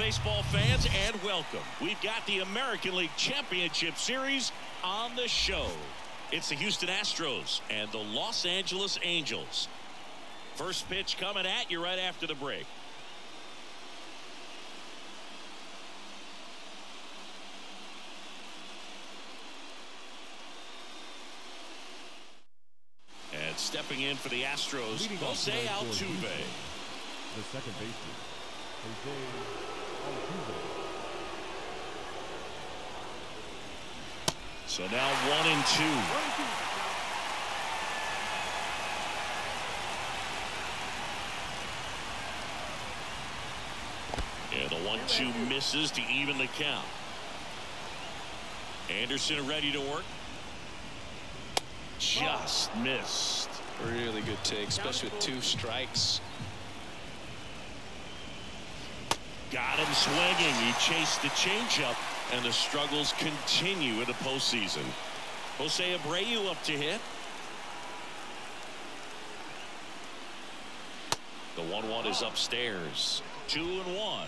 baseball fans, and welcome. We've got the American League Championship Series on the show. It's the Houston Astros and the Los Angeles Angels. First pitch coming at you right after the break. And stepping in for the Astros, Jose Altuve. The second baseman, Jose Altuve. So now 1-2. And the 1-2 misses to even the count. Anderson ready to work. Just missed. Really good take, especially with 2 strikes. Got him swinging. He chased the changeup, and the struggles continue in the postseason. Jose Abreu up to hit. The 1-1 is upstairs. 2-1.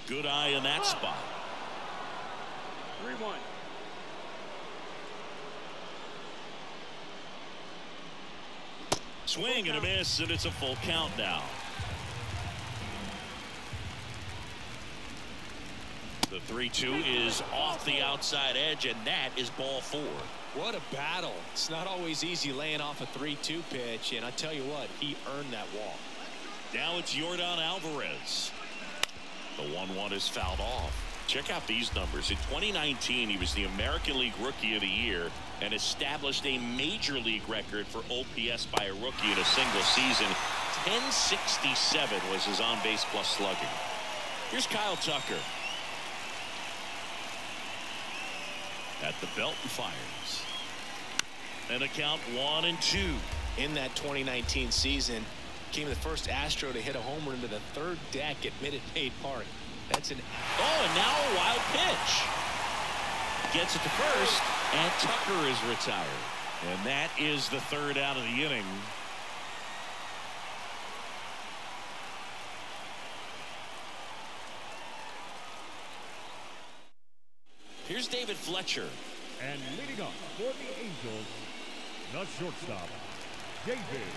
Good eye in that spot. 3-1. Swing and a miss, and it's a full count now. The 3-2 is off the outside edge, and that is ball 4. What a battle. It's not always easy laying off a 3-2 pitch, and I tell you what, he earned that walk. Now it's Yordan Alvarez. The 1-1 is fouled off. Check out these numbers. In 2019, he was the American League Rookie of the Year and established a major league record for OPS by a rookie in a single season. 1067 was his on-base plus slugging. Here's Kyle Tucker. At the belt and fires. And a count 1-2. In that 2019 season, became the first Astro to hit a home run to the 3rd deck at Minute Maid Park. That's an... Oh, and now a wild pitch. Gets it to first, and Tucker is retired. And that is the 3rd out of the inning. Here's David Fletcher. And leading up for the Angels, the shortstop, David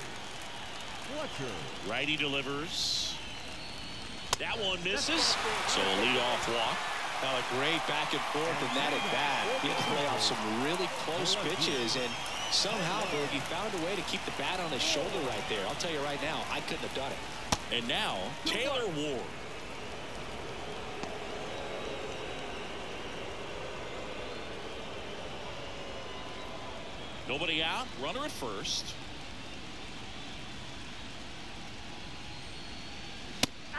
Fletcher. Righty delivers. That one misses. So a leadoff walk. Now a great back and forth in that at bat. He had to play off some really close pitches, and somehow he found a way to keep the bat on his shoulder right there. I'll tell you right now, I couldn't have done it. And now Taylor Ward. Nobody out. Runner at first.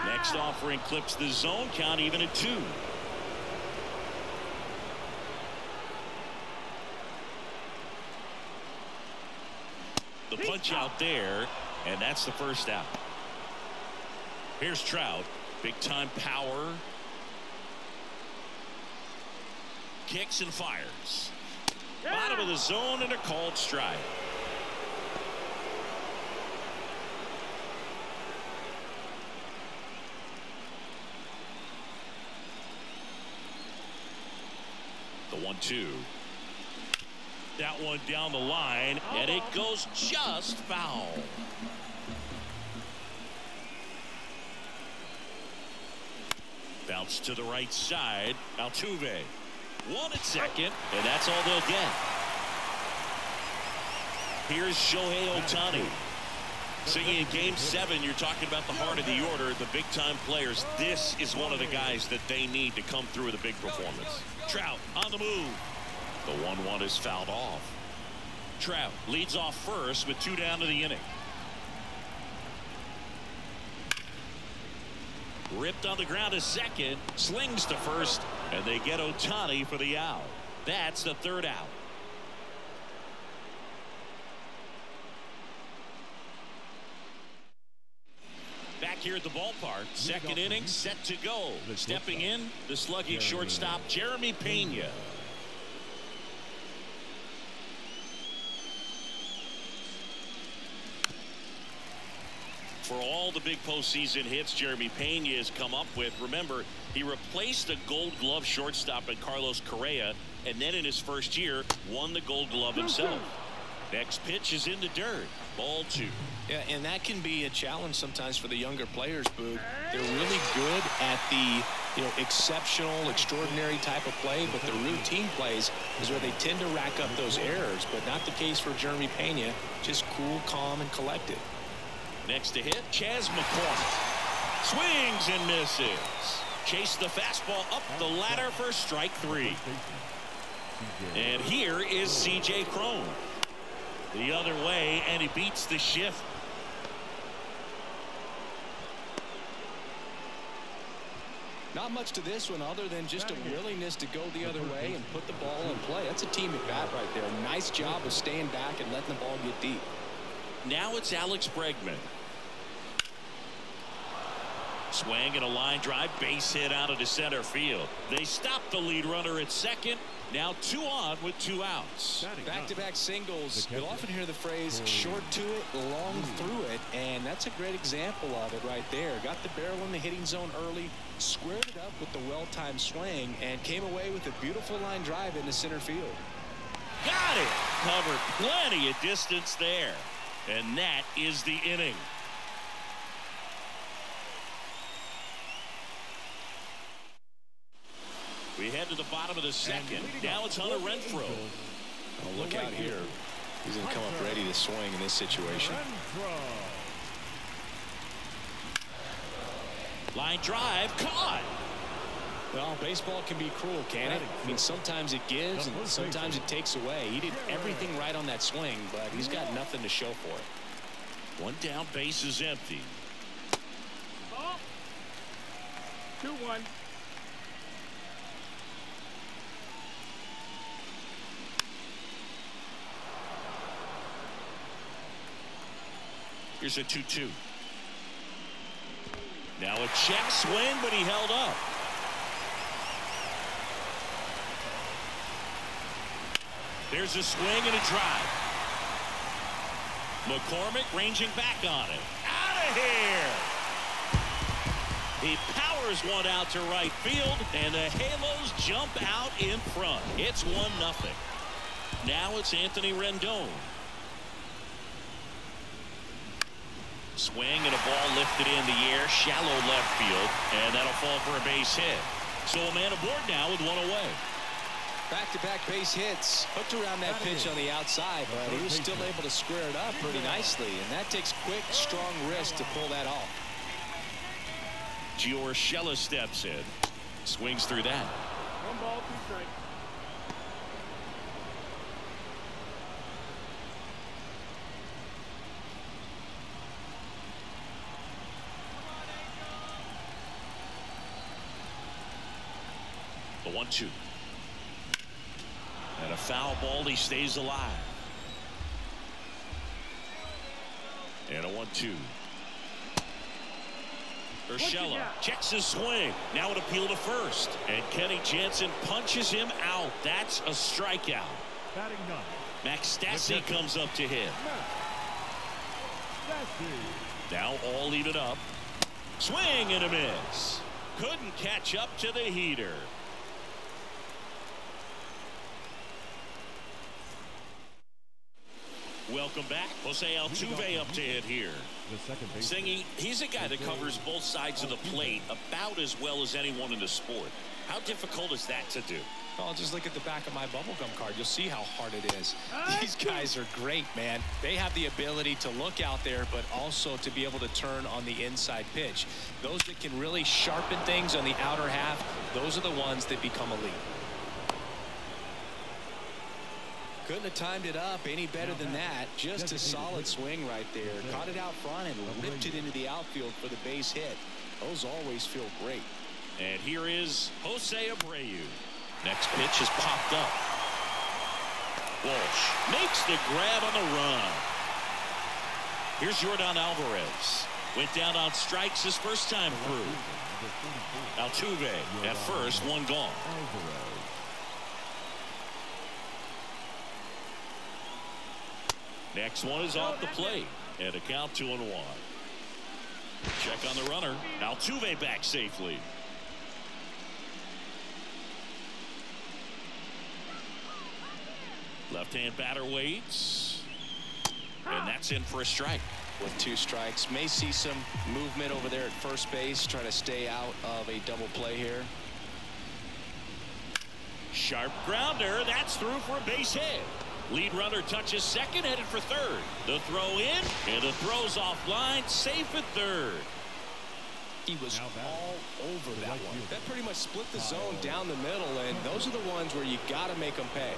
Next offering clips the zone count even at 2. The punch out there, and that's the first out. Here's Trout. Big time power. Kicks and fires. Bottom of the zone and a called strike. The 1-2. That one down the line, and it goes just foul. Bounce to the right side. Altuve. 1 at second, and that's all they'll get. Here's Shohei Ohtani. Singing in Game 7, you're talking about the heart of the order, the big-time players. This is one of the guys that they need to come through with a big performance. Trout on the move. The 1-1 is fouled off. Trout leads off first with 2 down to the inning. Ripped on the ground to second, slings to first, and they get Ohtani for the out. That's the 3rd out. Back here at the ballpark, 2nd inning set to go. Stepping in, the slugging shortstop Jeremy Pena. For all the big postseason hits Jeremy Pena has come up with, remember, he replaced the Gold Glove shortstop at Carlos Correa, and then in his first year won the Gold Glove himself. Next pitch is in the dirt. Ball 2. Yeah, and that can be a challenge sometimes for the younger players, Boog. They're really good at the exceptional, extraordinary type of play, but the routine plays is where they tend to rack up those errors, but not the case for Jeremy Pena. Just cool, calm, and collected. Next to hit, Chas McCormick. Swings and misses. Chase the fastball up the ladder for strike 3. And here is C.J. Cron. The other way, and he beats the shift. Not much to this one other than just a willingness to go the other way and put the ball in play. That's a team at bat right there. Nice job of staying back and letting the ball get deep. Now it's Alex Bregman. Swing and a line drive, base hit out of the center field. They stop the lead runner at second. Now 2 on with 2 outs. Back-to-back singles. You'll often hear the phrase short to it, long through it, and that's a great example of it right there. Got the barrel in the hitting zone early, squared it up with the well-timed swing, and came away with a beautiful line drive into center field. Got it. Covered plenty of distance there. And that is the inning. We head to the bottom of the second. Now it's Hunter Renfroe. Oh, look out here. He's going to come up ready to swing in this situation. Line drive, caught. Well, baseball can be cruel, can it? I mean, sometimes it gives and sometimes it takes away. He did everything right on that swing, but he's got nothing to show for it. 1 down, base is empty. 2-1. Here's a 2-2. Now a check swing, but he held up. There's a swing and a drive. McCormick ranging back on it. Out of here! He powers one out to right field, and the Halos jump out in front. It's 1-0. Now it's Anthony Rendon. Swing and a ball lifted in the air, shallow left field, and that'll fall for a base hit. So a man aboard now with 1 away. Back-to-back base hits. Hooked around that pitch on the outside, but he was still able to square it up pretty nicely, and that takes quick, strong wrist to pull that off. Urquidy steps in. Swings through that. 1 ball, 2 strikes. The 1-2. And a foul ball. He stays alive. And a 1-2. Urquidy checks his swing. Now an appeal to first. And Kenny Jansen punches him out. That's a strikeout. Batting 9. Max Stassi comes up to hit. Now all even up. Swing and a miss. Couldn't catch up to the heater. Welcome back. Jose Altuve up to hit here. Singy, he's a guy that covers both sides of the plate about as well as anyone in the sport. How difficult is that to do? Well, just look at the back of my bubblegum card. You'll see how hard it is. These guys are great, man. They have the ability to look out there, but also to be able to turn on the inside pitch. Those that can really sharpen things on the outer half, those are the ones that become elite. Couldn't have timed it up any better than that. Just a solid swing right there. Caught it out front and ripped it into the outfield for the base hit. Those always feel great. And here is Jose Abreu. Next pitch is popped up. Walsh makes the grab on the run. Here's Yordan Alvarez. Went down on strikes his first time through. Altuve at first, 1 gone. Next one is off the plate, and a count 2-1. Check on the runner. Altuve back safely. Left-hand batter waits. And that's in for a strike. With 2 strikes, may see some movement over there at first base, trying to stay out of a double play here. Sharp grounder. That's through for a base hit. Lead runner touches second, headed for third. The throw in, and the throw's offline, safe at third. He was all over that one. That pretty much split the zone down the middle, and those are the ones where you got to make them pay.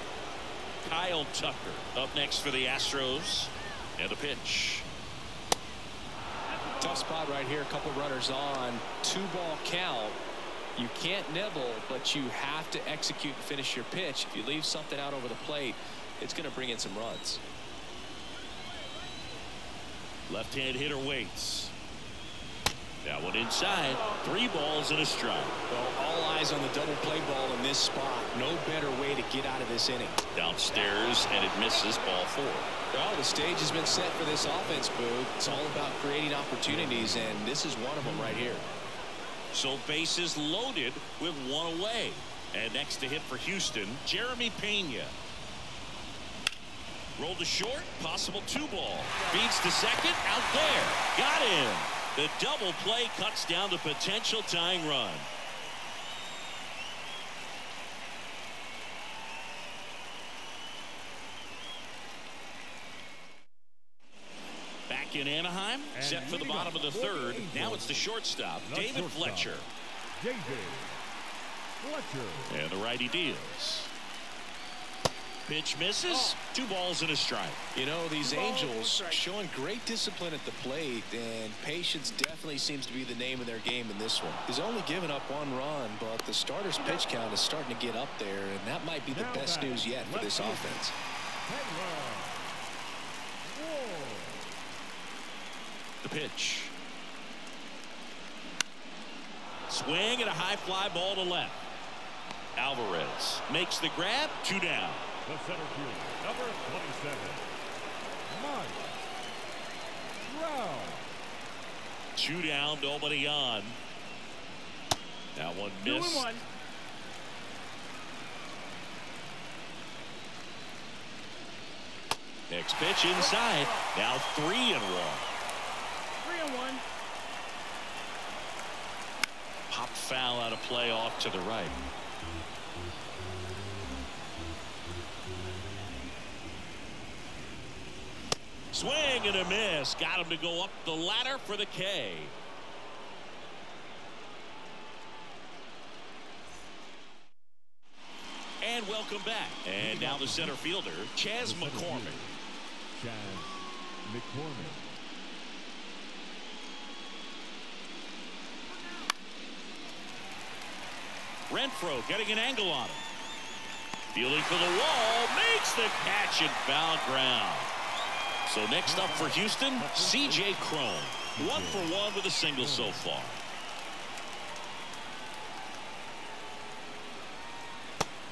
Kyle Tucker up next for the Astros. And a pitch. Tough spot right here. A couple runners on. 2-ball count. You can't nibble, but you have to execute and finish your pitch. If you leave something out over the plate, it's going to bring in some runs. Left-hand hitter waits. That one inside. 3 balls and a strike. Well, all eyes on the double play ball in this spot. No better way to get out of this inning. Downstairs, and it misses, ball 4. Well, the stage has been set for this offense, Boo. It's all about creating opportunities, and this is one of them right here. So bases loaded with 1 away. And next to hit for Houston, Jeremy Pena. Rolled to short, possible 2-ball. Feeds to second, out there. Got him. The double play cuts down the potential tying run. Back in Anaheim, set for the bottom of the 3rd. Now it's the shortstop, David Fletcher. David Fletcher. And the righty deals. Pitch misses. 2 balls and a strike. You know, these Angels showing great discipline at the plate, and patience definitely seems to be the name of their game in this one. He's only given up 1 run, but the starter's pitch count is starting to get up there, and that might be the best news yet for this offense. The pitch. Swing and a high fly ball to left. Alvarez makes the grab. 2 down. The center fielder, number 27, Mike Trout. 2 down, nobody on. That one missed. 2-1. Next pitch inside. Now 3-1. 3-1. Pop foul out of play off to the right. Swing and a miss. Got him to go up the ladder for the K. And welcome back. And now the center fielder, Chas McCormick. Chas McCormick. Renfroe getting an angle on him. Fielding for the wall. Makes the catch in foul ground. So next up for Houston, C.J. Cron. 1 for 1 with a single so far.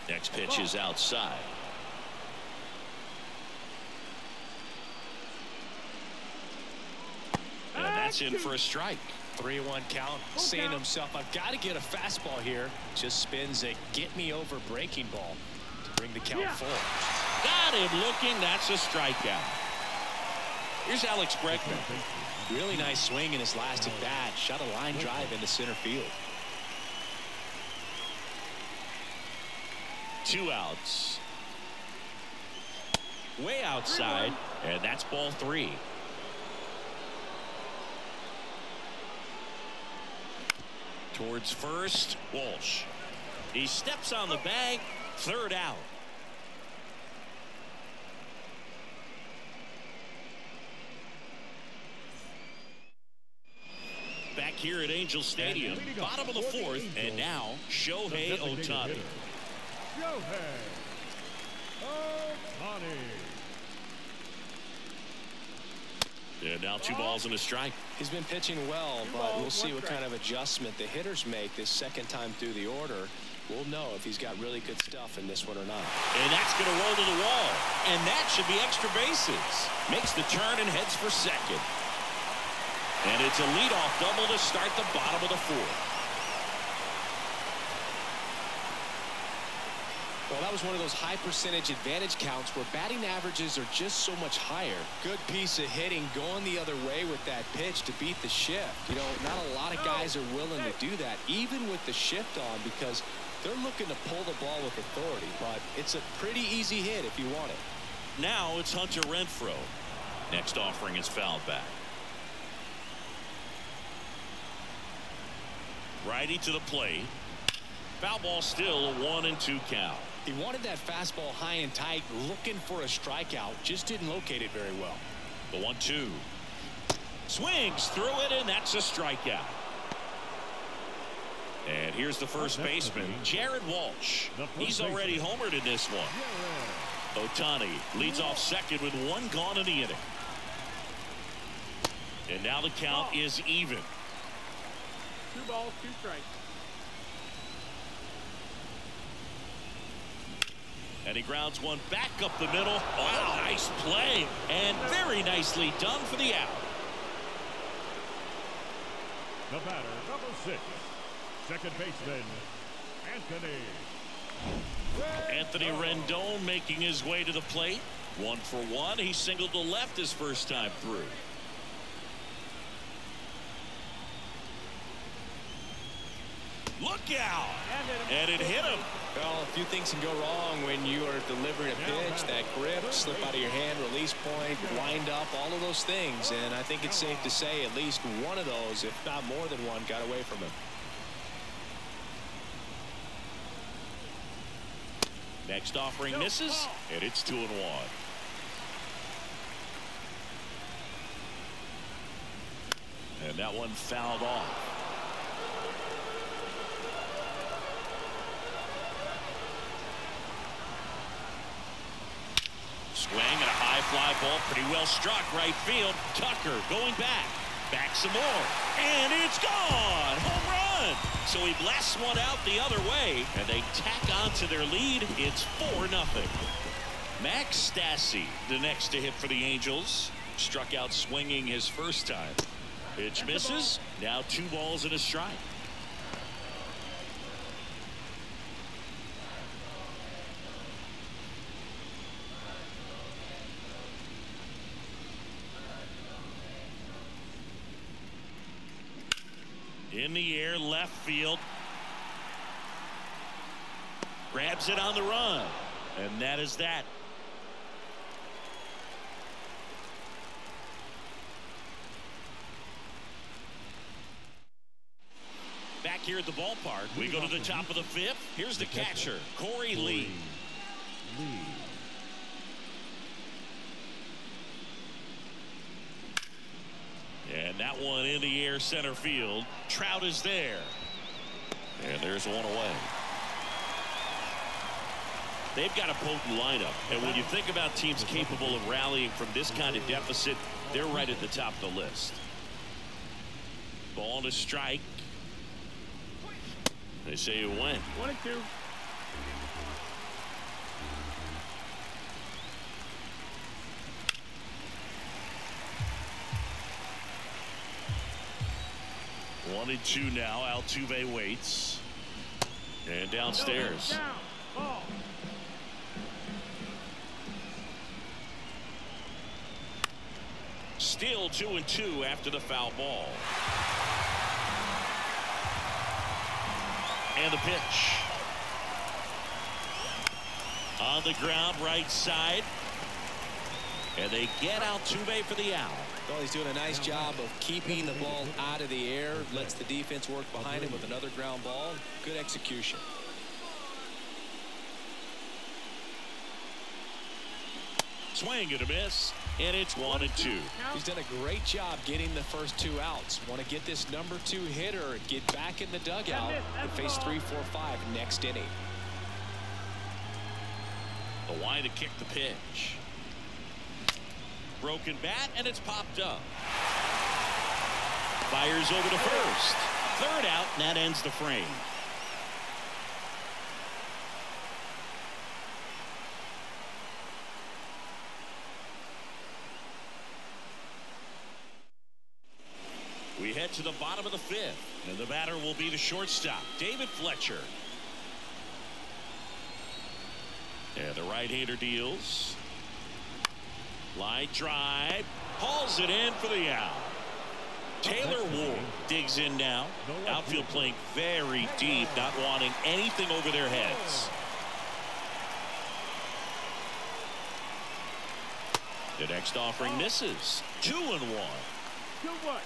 Next pitch is outside. And that's in for a strike. 3-1 count. Saying to himself, I've got to get a fastball here. Just spins a get-me-over breaking ball to bring the count forward. Got him looking. That's a strikeout. Here's Alex Bregman. Really nice swing in his last at bat. Shot a line drive into center field. 2 outs. Way outside. And that's ball 3. Towards first, Walsh. He steps on the bag. 3rd out. Back here at Angel Stadium, bottom of the 4th, and now Shohei Ohtani. Shohei Ohtani. And now 2 balls and a strike. He's been pitching well, but we'll see what kind of adjustment the hitters make this second time through the order. We'll know if he's got really good stuff in this one or not. And that's going to roll to the wall. And that should be extra bases. Makes the turn and heads for second. And it's a leadoff double to start the bottom of the fourth. Well, that was one of those high percentage advantage counts where batting averages are just so much higher. Good piece of hitting going the other way with that pitch to beat the shift. You know, not a lot of guys are willing to do that, even with the shift on, because they're looking to pull the ball with authority. But it's a pretty easy hit if you want it. Now it's Hunter Renfroe. Next offering is fouled back. Righty to the plate. Foul ball still a 1-2 count. He wanted that fastball high and tight, looking for a strikeout. Just didn't locate it very well. The 1-2. Swings through it, and that's a strikeout. And here's the first baseman, Jared Walsh. He's already homered in this one. Ohtani leads off second with one gone in the inning. And now the count is even. 2 balls, 2 strikes. And he grounds one back up the middle. Wow, nice play. And very nicely done for the out. The batter, number 6, second baseman, Anthony Rendon making his way to the plate. 1 for 1. He singled to left his first time through. Look out! And it hit him. Well, a few things can go wrong when you are delivering a pitch. That grip, slip out of your hand, release point, wind up, all of those things. And I think it's safe to say at least one of those, if not more than one, got away from him. Next offering misses, and it's 2-1. And that one fouled off. Swing and a high fly ball, pretty well struck right field. Tucker going back some more, and it's gone. Home run. So he blasts one out the other way, and they tack on to their lead. It's 4-0. Max Stassi, the next to hit for the Angels, struck out swinging his first time. Pitch misses. Now 2 balls and a strike. In the air, left field. Grabs it on the run. And that is that. Back here at the ballpark, we go to the top of the 5th. Here's the catcher, Corey Lee. And that one in the air center field. Trout is there. And there's one away. They've got a potent lineup. And when you think about teams capable of rallying from this kind of deficit, they're right at the top of the list. Ball to strike. They say it went. 1-2. One and 2 now. Altuve waits. And downstairs. Still 2-2 after the foul ball. And the pitch. On the ground, right side. And they get Altuve for the out. Well, he's doing a nice job of keeping the ball out of the air. Lets the defense work behind him with another ground ball. Good execution. Swing and a miss. And it's 1-2. He's done a great job getting the first 2 outs. Want to get this number 2 hitter, get back in the dugout, and face 3, 4, 5 next inning. The line to kick the pitch. Broken bat, and it's popped up. Fires over to first. 3rd out, and that ends the frame. We head to the bottom of the 5th, and the batter will be the shortstop, David Fletcher. And the right-hander deals. Line drive, hauls it in for the out. Taylor Ward digs in now. Outfield playing very deep, not wanting anything over their heads. The next offering misses. 2-1. 2-1.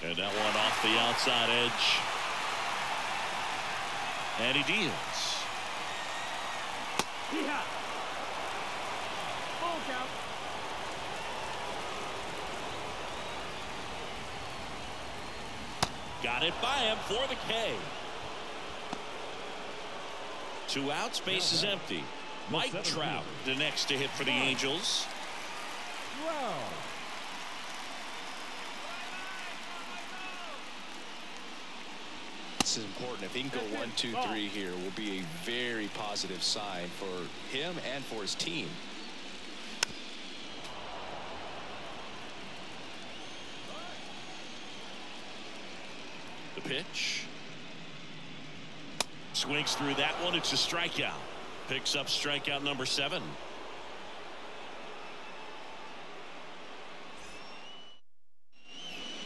And that one off the outside edge. And he deals. Yeah. Full count. Got it by him for the K. 2 outs, base is empty. Mike Trout, the next to hit for the Angels. Wow. This is important. If he can go 1, 2, 3 here, will be a very positive sign for him and for his team. The pitch. Swings through that one. It's a strikeout. Picks up strikeout number 7.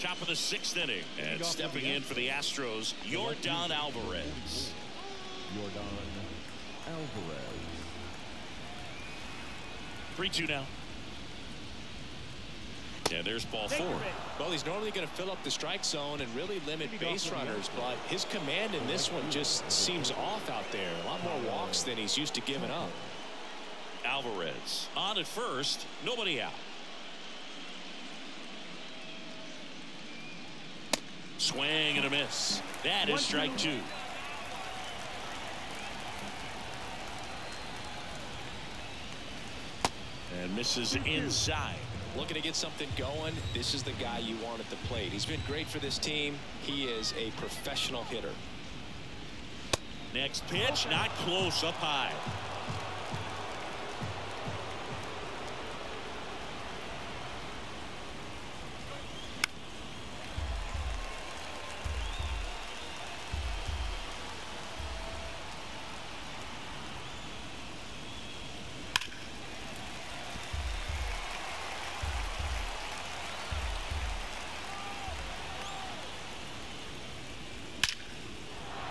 Top of the 6th inning. And stepping in for the Astros, Yordan Alvarez. Yordan Alvarez. 3-2 now. Yeah, there's ball 4. Well, he's normally going to fill up the strike zone and really limit base runners, but his command in this one just seems off out there. A lot more walks than he's used to giving up. Alvarez on at first, nobody out. Swing and a miss. That is strike 2. And misses inside. Looking to get something going. This is the guy you want at the plate. He's been great for this team. He is a professional hitter. Next pitch, not close, up high.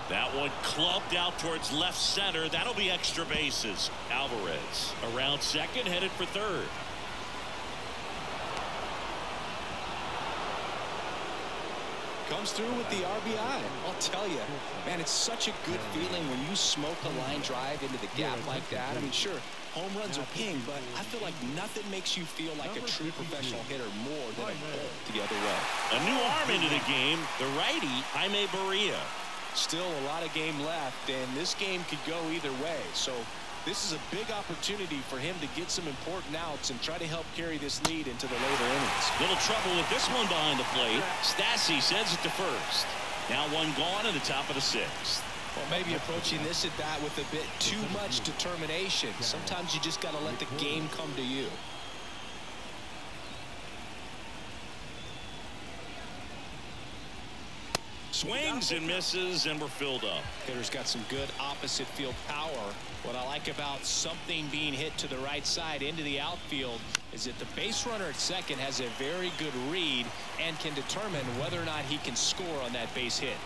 That one clubbed out towards left center. That'll be extra bases. Alvarez around second, headed for third. Comes through with the RBI. I'll tell you, man, it's such a good feeling when you smoke a line drive into the gap like that. I mean, sure, home runs are king, but I feel like nothing makes you feel like a true professional hitter more than a pull the other way. A new arm into the game, the righty, Jaime Barria. Still a lot of game left, and this game could go either way. So this is a big opportunity for him to get some important outs and try to help carry this lead into the later innings. Little trouble with this one behind the plate. Stassi sends it to first. Now one gone in the top of the 6th. Well, maybe approaching this at bat with a bit too much determination. Sometimes you just got to let the game come to you. Swings and misses, and we're filled up. Hitter's got some good opposite field power. What I like about something being hit to the right side into the outfield is that the base runner at second has a very good read and can determine whether or not he can score on that base hit.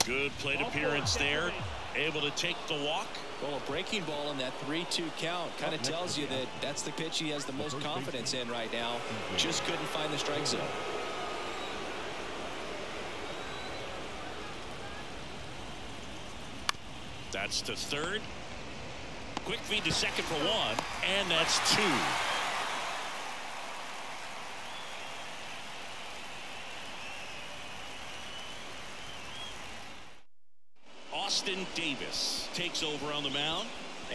Good plate appearance there. Able to take the walk. Well, a breaking ball in that 3-2 count kind of tells you that that's the pitch he has the most confidence in right now. Just couldn't find the strike zone. That's to third. Quick feed to second for 1, and that's 2. Austin Davis takes over on the mound.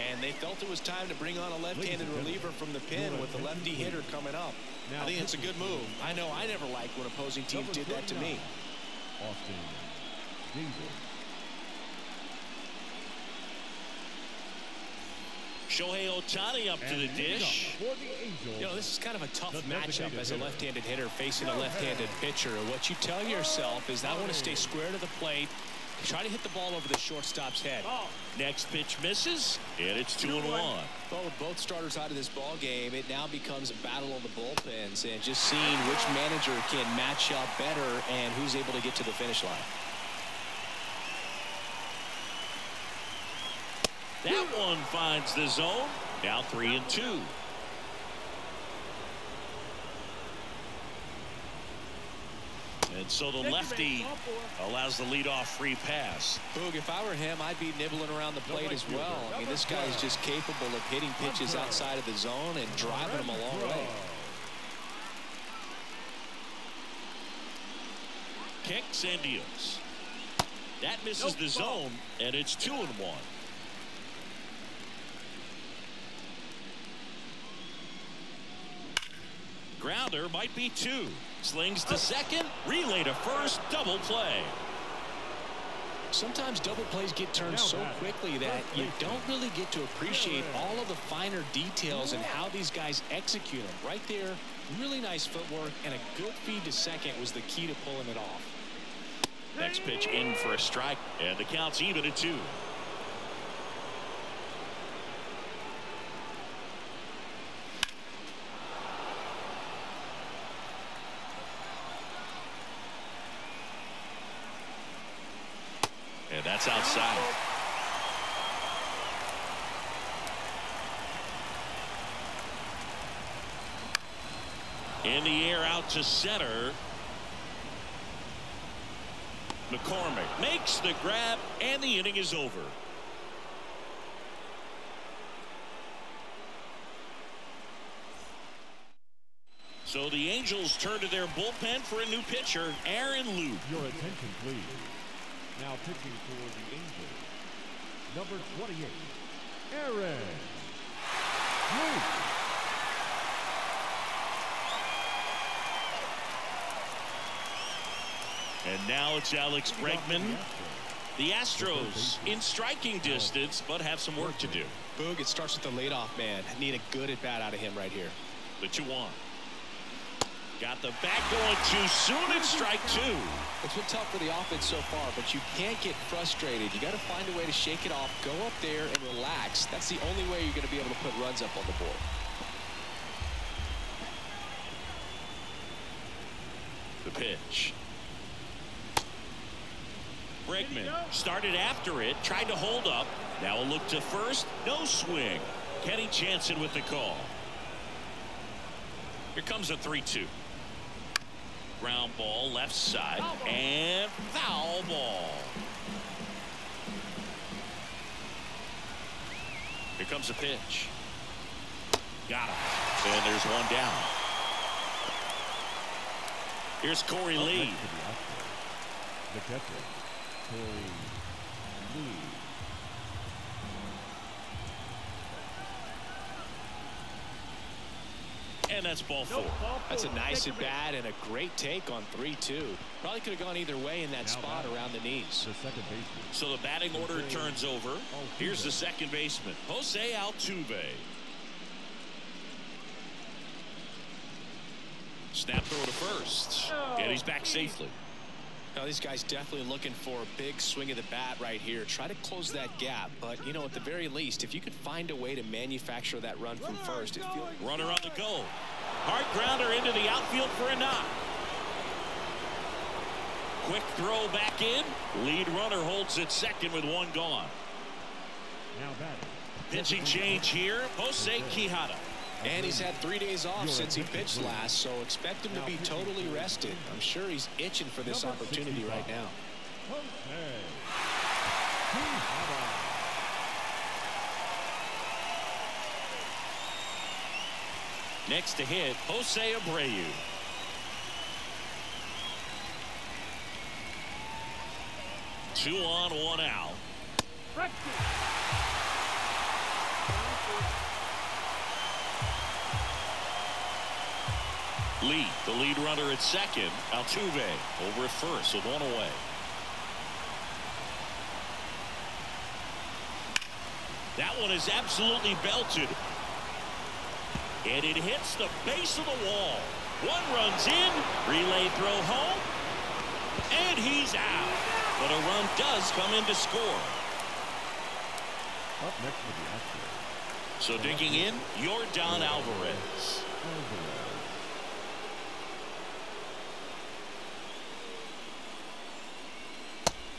And they felt it was time to bring on a left-handed reliever from the pen with the lefty hitter coming up. I think it's a good move. I know I never liked when opposing teams did that to me. Austin Davis. Shohei Ohtani up to the dish. You know, this is kind of a tough matchup as a left-handed hitter facing a left-handed pitcher. What you tell yourself is I want to stay square to the plate, try to hit the ball over the shortstop's head. Next pitch misses, and it's 2-1. Well, with both starters out of this ball game, it now becomes a battle on the bullpens and just seeing which manager can match up better and who's able to get to the finish line. That one finds the zone. Now 3-2. And so the lefty allows the leadoff free pass. Boog, if I were him, I'd be nibbling around the plate as well. I mean, this guy is just capable of hitting pitches outside of the zone and driving them a long way. Kicks and deals. That misses the zone, and it's 2-1. Grounder might be 2. Slings to second, relay to first, double play. Sometimes double plays get turned so quickly that you don't really get to appreciate all of the finer details and how these guys execute them. Right there, really nice footwork, and a good feed to second was the key to pulling it off. Next pitch in for a strike, and the count's even at 2. And that's outside. In the air out to center. McCormick makes the grab, and the inning is over. So the Angels turn to their bullpen for a new pitcher, Aaron Loup. Your attention, please. Now pitching for the Angels, number 28, Aaron Loup. And now it's Alex Bregman. The Astros in striking distance, but have some work to do. Boog, it starts with the leadoff man. Need a good at bat out of him right here. The 2-1. Got the bat going too soon. It's strike 2. It's been tough for the offense so far, but you can't get frustrated. You got to find a way to shake it off, go up there and relax. That's the only way you're going to be able to put runs up on the board. The pitch. Bregman started after it, tried to hold up. Now a look to first. No swing. Kenny Jansen with the call. Here comes a 3-2. Ground ball left side and foul ball. Here comes a pitch. Got him. And there's one down. Here's Corey Lee. The catcher, Corey Lee. And that's ball 4. That's a nice at bat and a great take on 3-2. Probably could have gone either way in that spot around the knees. The second baseman. So the batting order turns over. Here's the second baseman, Jose Altuve. Snap throw to first. And he's back safely. Now these guys definitely looking for a big swing of the bat right here. Try to close that gap. But, you know, at the very least, if you could find a way to manufacture that run from first. Runner on the go. Hard grounder into the outfield for a knock. Quick throw back in. Lead runner holds at second with one gone. Now batting. Pitching change here. Jose Quijada. And he's had 3 days off since he pitched last, so expect him to be totally rested. I'm sure he's itching for this opportunity right now. Next to hit, Jose Abreu. Two on, one out. Lee, the lead runner at second. Altuve over at first with one away. That one is absolutely belted. And it hits the base of the wall. One runs in, relay throw home, and he's out. But a run does come in to score. Up next for the Astros. So digging in, Yordan Alvarez.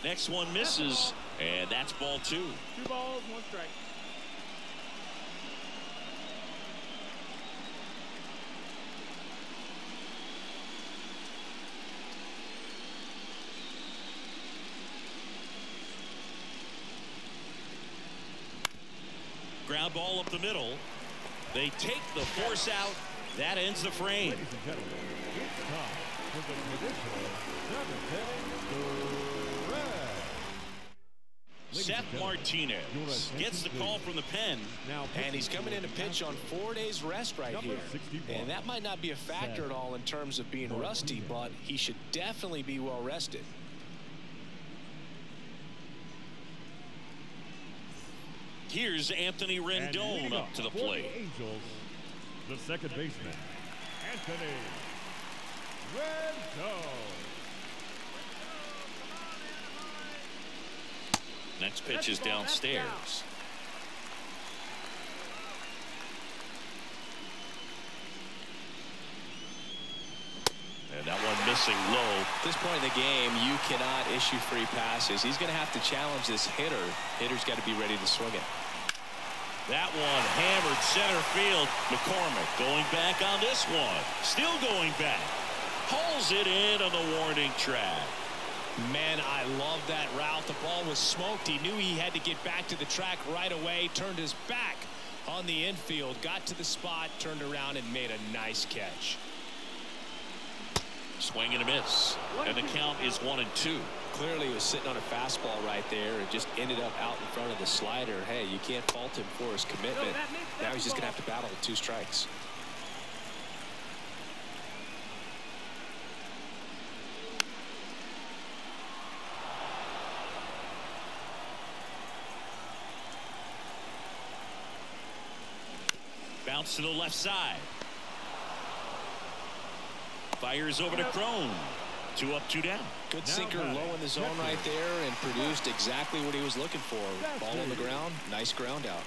Next one misses, and that's ball 2. 2 balls, 1 strike. Ground ball up the middle. They take the force out. That ends the frame. Ladies and gentlemen, it's time for the traditional 7th inning. Seth Martinez gets the call from the pen. And he's coming in to pitch on 4 days rest right here. And that might not be a factor at all in terms of being rusty, but he should definitely be well rested. Here's Anthony Rendon up to the plate. Angels, the second baseman, Anthony Rendon. Next pitch is downstairs. And that one missing low. At this point in the game, you cannot issue free passes. He's going to have to challenge this hitter. Hitter's got to be ready to swing it. That one hammered center field. McCormick going back on this one. Still going back. Pulls it in on the warning track. Man, I love that route. The ball was smoked. He knew he had to get back to the track right away. Turned his back on the infield. Got to the spot, turned around, and made a nice catch. Swing and a miss. And the count is 1-2. Clearly he was sitting on a fastball right there and just ended up out in front of the slider. Hey, you can't fault him for his commitment. Now he's just going to have to battle with 2 strikes. Bounce to the left side. Fires over to Crone. 2 up, 2 down. Good sinker low in the zone right there and produced exactly what he was looking for. Ball on the ground. Nice ground out.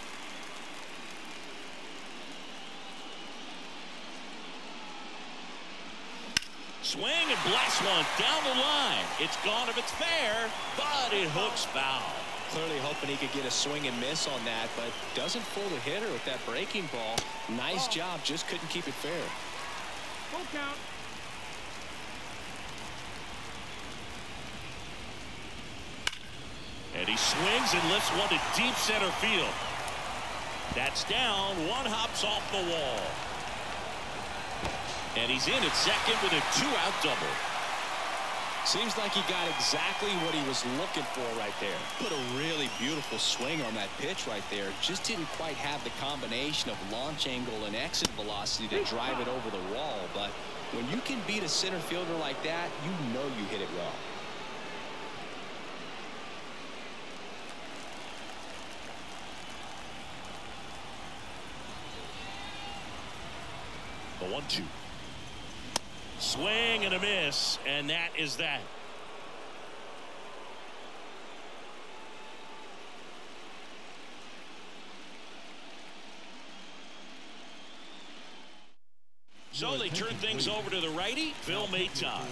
Swing and blast one down the line. It's gone if it's fair, but it hooks foul. Clearly hoping he could get a swing and miss on that, but doesn't fool the hitter with that breaking ball. Nice job, just couldn't keep it fair. Full count. And he swings and lifts one to deep center field. That's down. One hops off the wall. And he's in at second with a 2-out double. Seems like he got exactly what he was looking for right there. Put a really beautiful swing on that pitch right there. Just didn't quite have the combination of launch angle and exit velocity to drive it over the wall. But when you can beat a center fielder like that, you know you hit it well. The 1-2. Swing and a miss, and that is that. So they turn things over to the righty, Phil Maton.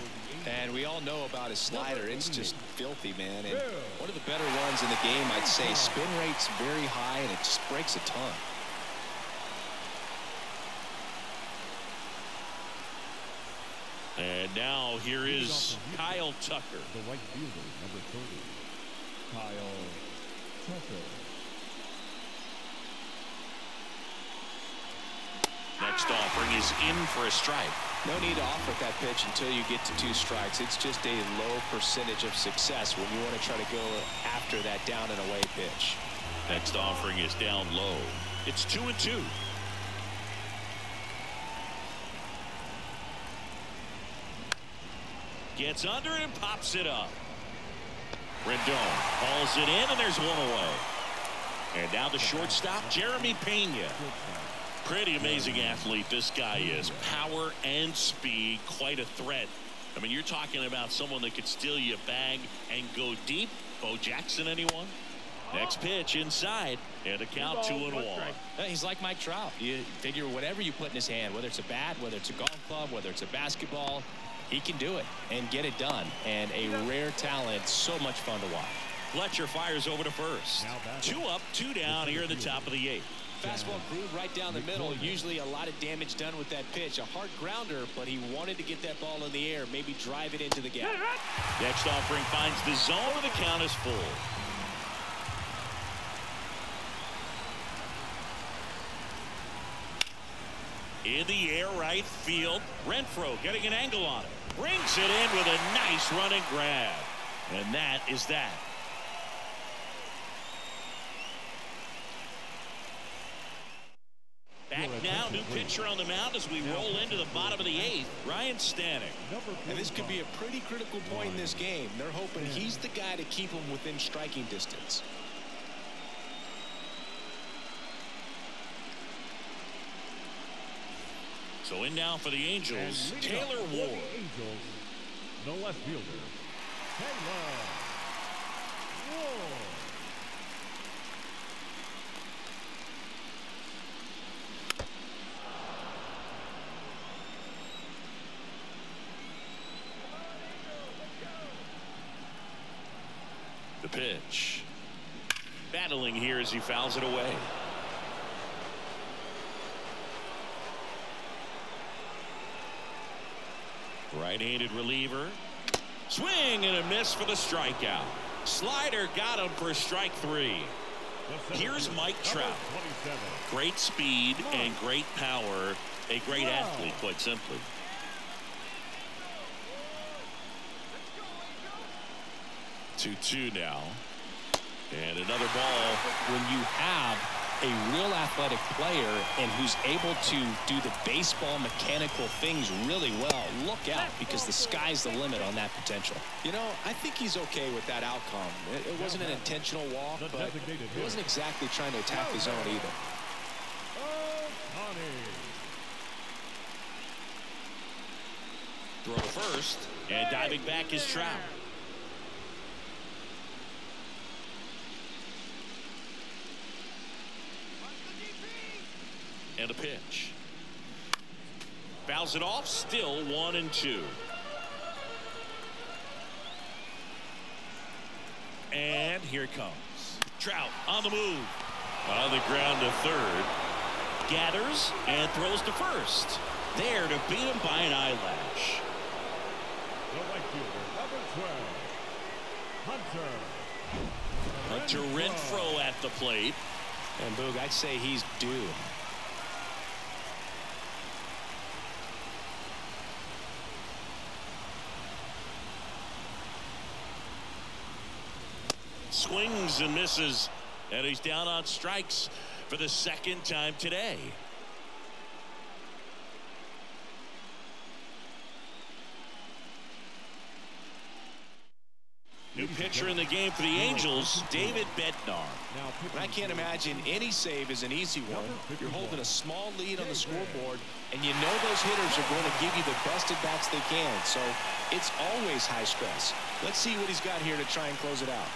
And we all know about his slider. It's just filthy, man. And one of the better ones in the game, I'd say. Spin rate's very high, and it just breaks a ton. And now here is Kyle Tucker. The right fielder, number 30, Kyle Tucker. Next offering is in for a strike. No need to offer that pitch until you get to 2 strikes. It's just a low percentage of success when you want to try to go after that down and away pitch. Next offering is down low. It's 2-2. Gets under and pops it up. Rendon hauls it in, and there's one away. And now the shortstop, Jeremy Pena. Pretty amazing athlete this guy is. Power and speed, quite a threat. I mean, you're talking about someone that could steal you a bag and go deep. Bo Jackson, anyone? Next pitch inside, and a count 2-1. He's like Mike Trout. You figure whatever you put in his hand, whether it's a bat, whether it's a golf club, whether it's a basketball, he can do it and get it done. And a rare talent, so much fun to watch. Fletcher fires over to first. 2 up, 2 down here in the top of the 8th. Fastball groove right down the middle. Usually a lot of damage done with that pitch. A hard grounder, but he wanted to get that ball in the air, maybe drive it into the gap. Next offering finds the zone, and the count is full. In the air, right field. Renfroe getting an angle on it. Brings it in with a nice running grab. And that is that. Back now, new pitcher on the mound as we roll into the bottom of the 8th. Ryan Stanek. And this could be a pretty critical point in this game. They're hoping he's the guy to keep them within striking distance. So in now for the Angels, Taylor Ward. The left fielder, Taylor Ward. The pitch. Battling here as he fouls it away. Right-handed reliever. Swing and a miss for the strikeout. Slider got him for strike 3. Here's Mike Trout. Great speed and great power. A great athlete, quite simply. Two now. And another ball. When you have a real athletic player and who's able to do the baseball mechanical things really well, look out, because the sky's the limit on that potential. You know, I think he's okay with that outcome. It wasn't an intentional walk, but he wasn't exactly trying to attack the zone either. Throw to first, and diving back is Trout. And a pitch. Fouls it off, still 1-2. And here it comes. Trout on the move. On the ground to third. Gathers and throws to first. There to beat him by an eyelash. The right fielder, number 12, Hunter. Hunter Renfroe at the plate. And Boog, I'd say he's due. Swings and misses, and he's down on strikes for the second time today. New pitcher in the game for the Angels, David Bednar. I can't imagine any save is an easy one. You're holding a small lead on the scoreboard, and you know those hitters are going to give you the best at bats they can. So it's always high stress. Let's see what he's got here to try and close it out.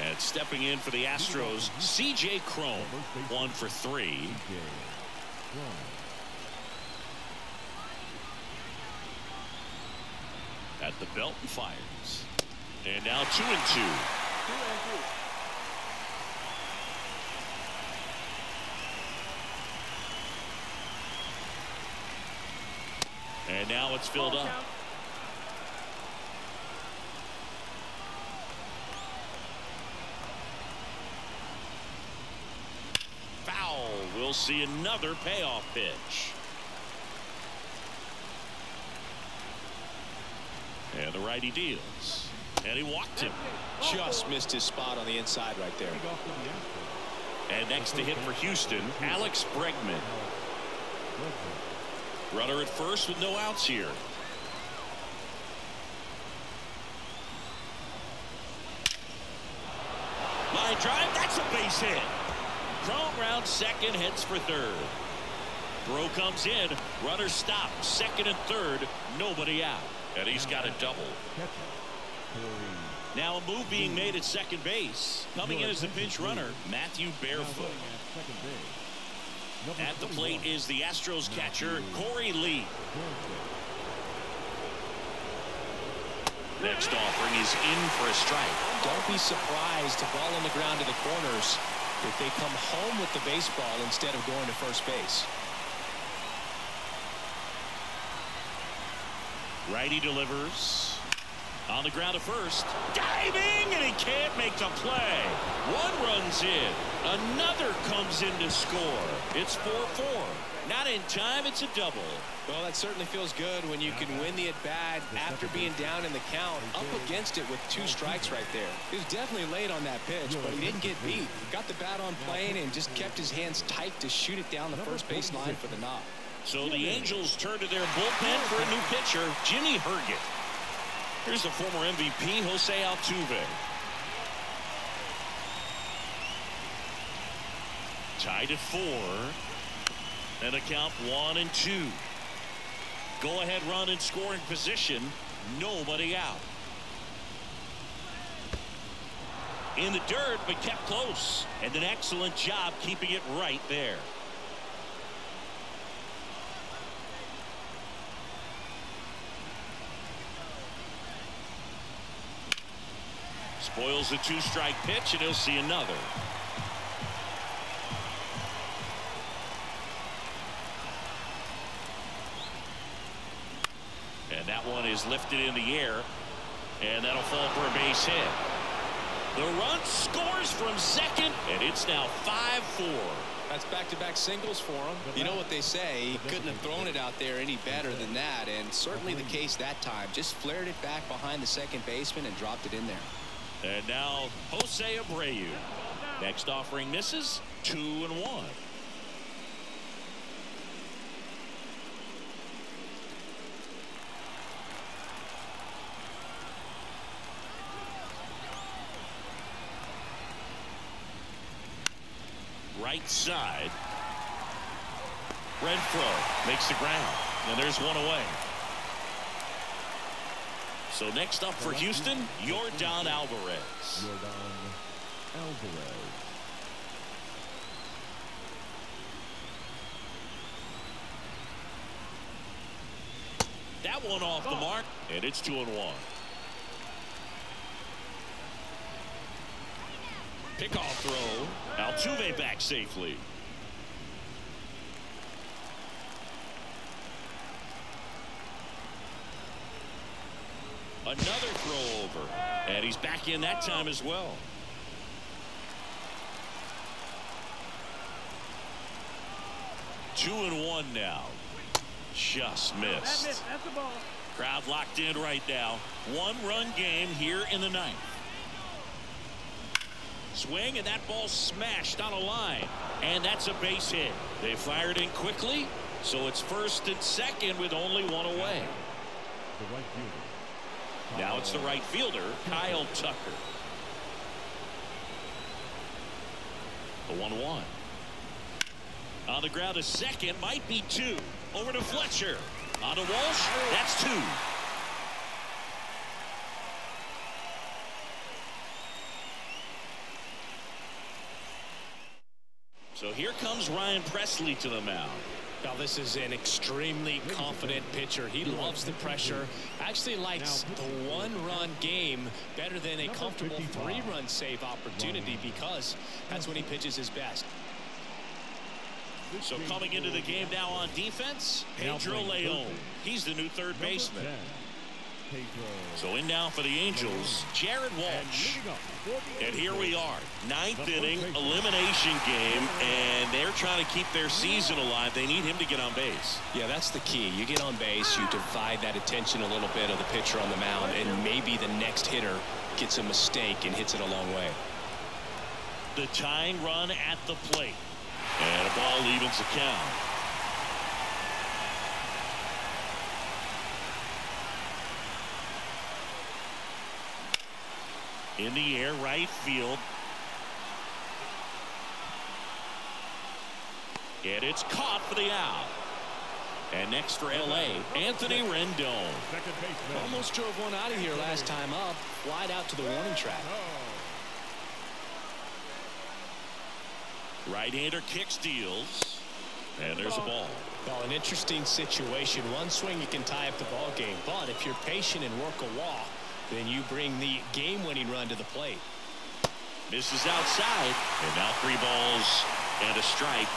And stepping in for the Astros, C.J. Cron, 1 for 3. At the belt and fires. And now 2-2. And now it's filled up. Foul. We'll see another payoff pitch. And the righty deals. And he walked him. Just missed his spot on the inside right there. And next to hit for Houston, Alex Bregman. Runner at first with no outs here. Line drive, that's a base hit. Thrown round second, heads for third. Throw comes in. Runner stopped. Second and third. Nobody out. And he's got a double. Now a move being made at second base. Coming in as the pinch runner, Matthew Barefoot. At the plate is the Astros catcher, Urquidy. Next offering is in for a strike. Don't be surprised to ball on the ground to the corners if they come home with the baseball instead of going to first base. Righty delivers. On the ground to first. Diving, and he can't make the play. One runs in. Another comes in to score. It's 4-4. Not in time, it's a double. Well, that certainly feels good when you can win the at-bat after being down in the count, up against it with 2 strikes right there. He was definitely late on that pitch, but he didn't get beat. Got the bat on plane and just kept his hands tight to shoot it down the first base line for the knock. So the Angels turn to their bullpen for a new pitcher, Jimmy Urquidy. Here's the former MVP, Jose Altuve. Tied at 4. And a count 1-2. Go ahead run in scoring position. Nobody out. In the dirt, but kept close. And an excellent job keeping it right there. Spoils the 2-strike pitch, and he'll see another. And that one is lifted in the air, and that'll fall for a base hit. The run scores from second, and it's now 5-4. That's back-to-back singles for him. You know what they say, he couldn't have thrown it out there any better than that, and certainly the case that time. Just flared it back behind the second baseman and dropped it in there. And now Jose Abreu. Next offering misses. 2-1. Right side. Renfroe makes the ground, and there's one away. So next up for Houston, Yordan Alvarez. That one off the mark, and it's 2-1. Pickoff throw. Altuve back safely. Another throw over, and he's back in that time as well. Two and one now. Just missed. That's the ball. Crowd locked in right now. 1-run game here in the 9th. Swing, and that ball smashed on a line, and that's a base hit. They fired in quickly, so it's first and second with only one away. Now it's the right fielder, Kyle Tucker. The 1-1. On the ground, a second, might be 2. Over to Fletcher. On to Walsh. That's 2. So here comes Ryan Presley to the mound. Now this is an extremely confident pitcher. He loves the pressure. Actually likes the 1-run game better than a comfortable 3-run save opportunity because that's when he pitches his best. So coming into the game now on defense, Pedro Leon. He's the new third baseman. So in now for the Angels, Jared Walsh. And here we are, 9th inning elimination game, and they're trying to keep their season alive. They need him to get on base. Yeah, that's the key. You get on base, you divide that attention a little bit of the pitcher on the mound, and maybe the next hitter gets a mistake and hits it a long way. The tying run at the plate. And a ball evens the count. In the air, right field. And it's caught for the out. And next for L.A., Anthony Rendon. Almost drove one out of here last time up. Flied out to the warning track. Right-hander kick steals. And there's a ball. Well, an interesting situation. One swing you can tie up the ball game. But if you're patient and work a walk, then you bring the game-winning run to the plate. Misses outside. And now 3 balls and a strike.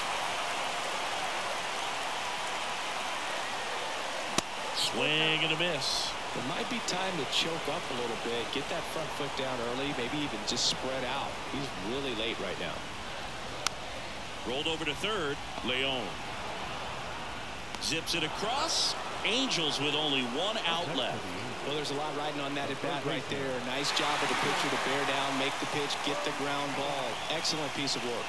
Swing and a miss. It might be time to choke up a little bit. Get that front foot down early. Maybe even just spread out. He's really late right now. Rolled over to third. Leon zips it across. Angels with only 1 out left. Well, there's a lot riding on that at bat right there. Nice job of the pitcher to bear down, make the pitch, get the ground ball. Excellent piece of work.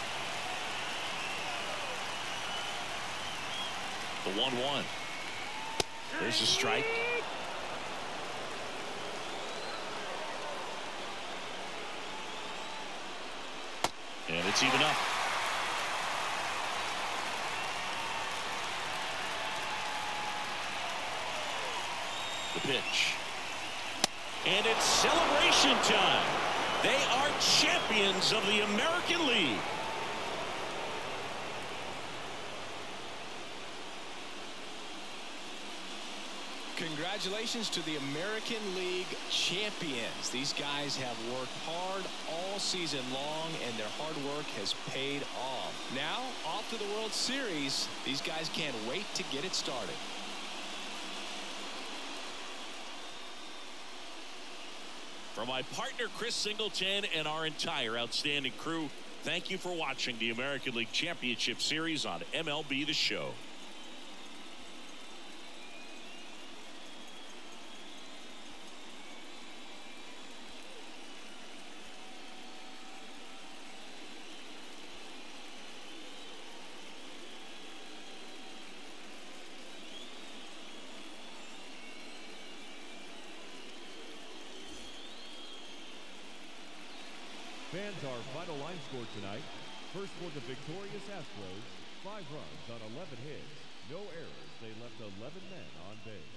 The 1-1. There's a strike. And it's even up. The pitch. And it's celebration time. They are champions of the American League. Congratulations to the American League champions. These guys have worked hard all season long, and their hard work has paid off. Now, off to the World Series. These guys can't wait to get it started. From my partner Chris Singleton and our entire outstanding crew, thank you for watching the American League Championship Series on MLB The Show. Fans, our final line score tonight. First for the victorious Astros, 5 runs on 11 hits, no errors. They left 11 men on base.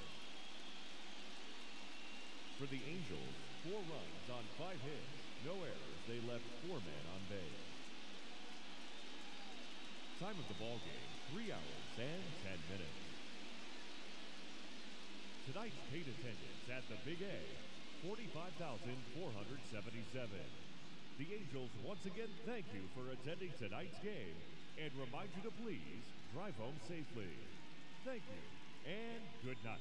For the Angels, 4 runs on 5 hits, no errors. They left 4 men on base. Time of the ball game, 3 hours and 10 minutes. Tonight's paid attendance at the Big A, 45,477. The Angels once again thank you for attending tonight's game and remind you to please drive home safely. Thank you and good night.